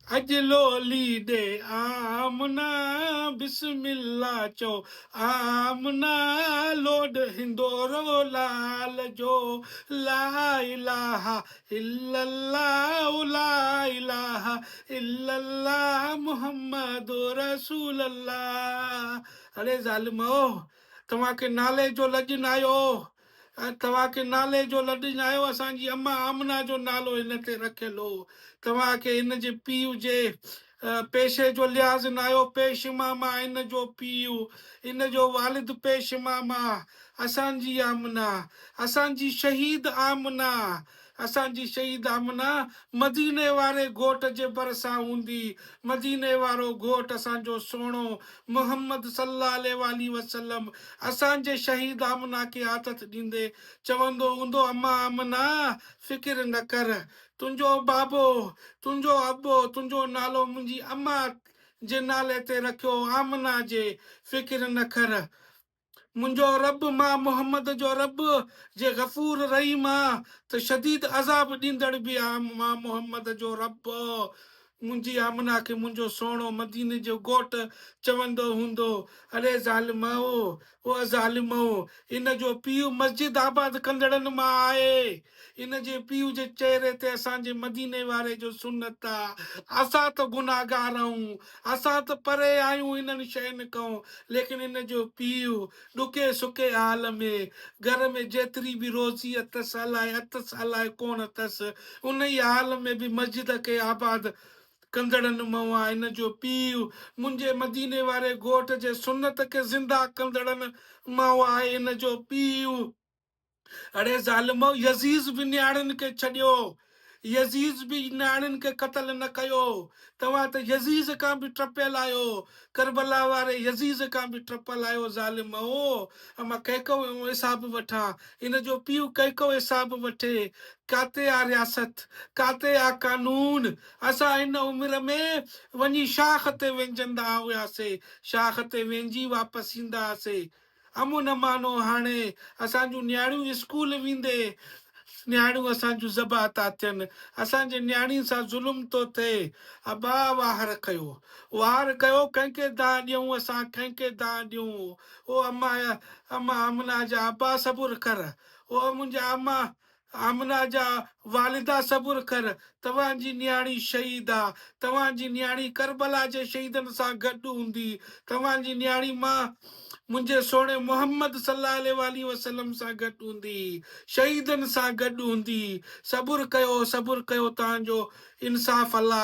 अजलोली दे आमना बिस्मिल्ला चो आमना लोड हिंदोरो लाल जो ला इलाहा इल्लल्लाह ला इलाहा इल्लल्लाह मुहम्मद रसूल अल्लाह। अरे ज़ालिमो, तव्हांखे नाले जो लॼ न आयो, तव्हांखे नाले जो लॾ न आयो। असांजी अम्मा आमना जो नालो हिन ते रखियल हो। तव्हांखे हिन जे पीउ जे पेशे जो लिहाज़ न आयो। पेश मामा हिन जो पीउ, हिन जो वालिद पेश मामा। असांजी आमना, असांजी शहीद आमना, असांजी शहीद आमना मदीने वारे घोट जे भरिसां हूंदी। मदीने वारो घोट असांजो सुहिणो मुहम्मद सल्लल्लाहु अलैहि वसल्लम असांजे शहीद आमना खे आदत ॾींदे चवंदो हूंदो, अम्मा आमना फिकिर न कर, तुंहिंजो बाबो, तुंहिंजो अबो, तुंहिंजो नालो मुंहिंजी अम्मा जे नाले ते रखियो, आमना जे, फिकिर न कर। मुंहिंजो रब, मां मुहम्मद जो रब जे गफ़ूर रहीम आहे त शदीद अज़ाब ॾींदड़ बि आहे। मां मुहम्मद जो रब मुंहिंजी आमना खे मुंहिंजो सुहिणो मदीने जो घोट चवंदो हूंदो, अरे ज़ालिमो, ओ ज़ालिमो, इन जो पीउ मस्जिद आबाद कंदड़नि मां आहे। इन जे पीउ जे चेहरे ते असांजे मदीने वारे जो सुन्नत आहे। असां त गुनाहगार आहियूं, असां त परे आहियूं इन्हनि शयुनि खां, लेकिन इन जो पीउ ॾुके सुके हाल में घर में जेतिरी बि रोज़ी अथसि, अलाए अथसि अलाए कोन अथसि, उन ई हाल में बि मस्जिद खे आबाद कंदड़नि मां आहे। इन जो पीउ मुंहिंजे मदीने वारे घोट जे सुन्नत खे ज़िंदा कंदड़नि मां आहे। इन जो पीउ, अरे ज़ालिमो, यज़ीज़ बि न्याणियुनि खे छॾियो, यज़ीज़ बि न्याणियुनि खे क़तल न कयो। तव्हां त यज़ीज़ खां बि टपियल आहियो, करबला वारे यज़ीज़ खां बि टपियल आहियो। ज़ालिमो, मां कंहिंखो हिसाब वठां, इन जो पीउ कंहिंखो हिसाब वठे। काथे आ रियासत, काथे आ कानून। असां हिन उमिरि में वञी शाख ते वेंजंदा हुआसीं, शाख ते वेंजी वापसि ईंदा हुआसीं। अमुन मानो हाणे असांजूं न्याणियूं स्कूल वेंदे न्याणियूं असांजूं ज़बा था थियनि, असांजे न्याणी सां ज़ुल्म थो थिए। अबा वार कयो, वार कयो, कंहिंखे दाह ॾियूं, असां कंहिंखे दाह ॾियूं। ओ अम्मा, अम्मा आमना जा अबा सबुर कर, ओ मुंहिंजा अम्मा आमना जा वालिदा सबुर कर। तव्हांजी न्याणी शहीद आहे, तव्हांजी न्याणी करबला जे शहीदनि सां गॾु हूंदी। तव्हांजी न्याणी मां मुंहिंजे सोणे मुहम्मद सल्लल्लाहु अलैहि वसल्लम सां गॾु हूंदी, शहीदनि सां गॾु हूंदी। सबुर कयो, सबुर कयो, तव्हांजो इंसाफ़ अल्लाह